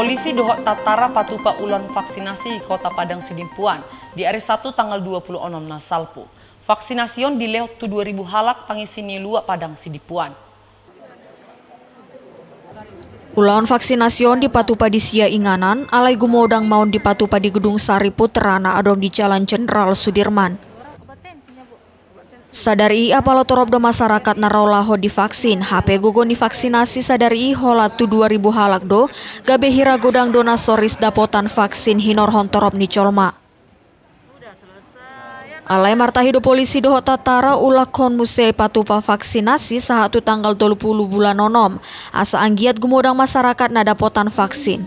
Polisi dohok tatara patupa ulan vaksinasi Kota Padang Sidimpuan di hari Sabtu tanggal 26 Nasalpu. Vaksinasion di lewat 2.000 halak pangisini lua Padang Sidimpuan. Ulaan vaksinasion di patupa di sia inganan, alai gumodang maun di patupa di Gedung Sari Putrana adom di Jalan Jenderal Sudirman. Sadari apalo torob do masyarakat narolaho divaksin, HP gogon divaksinasi sadari holat tu 2.000 halak do, gabe hira godang dona soris dapotan vaksin hinor hontorob ni colma. Alai martahido polisi doho tatara ulakon muse patupa vaksinasi sahatu tanggal 20 bulan nonom, asa anggiat gumodang masyarakat nadapotan vaksin.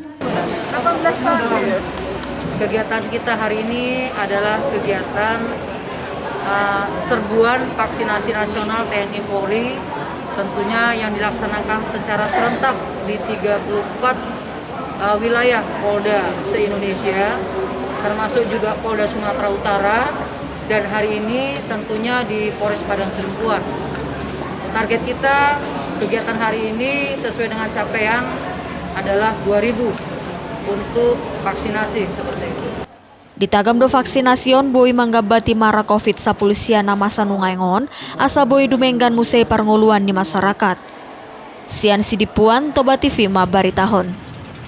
Kegiatan kita hari ini adalah kegiatan serbuan vaksinasi nasional TNI Polri, tentunya yang dilaksanakan secara serentak di 34 wilayah Polda se-Indonesia, termasuk juga Polda Sumatera Utara, dan hari ini tentunya di Polres Padang Sidimpuan. Target kita kegiatan hari ini sesuai dengan capaian adalah 2.000 untuk vaksinasi seperti itu. Di tagam do vaksinasion boi manggabati mara COVID-19 siana masa nungaingon, asa boi dumenggan musei parngoluan di masyarakat. Sian Sidimpuan, Toba TV Mabaritahon.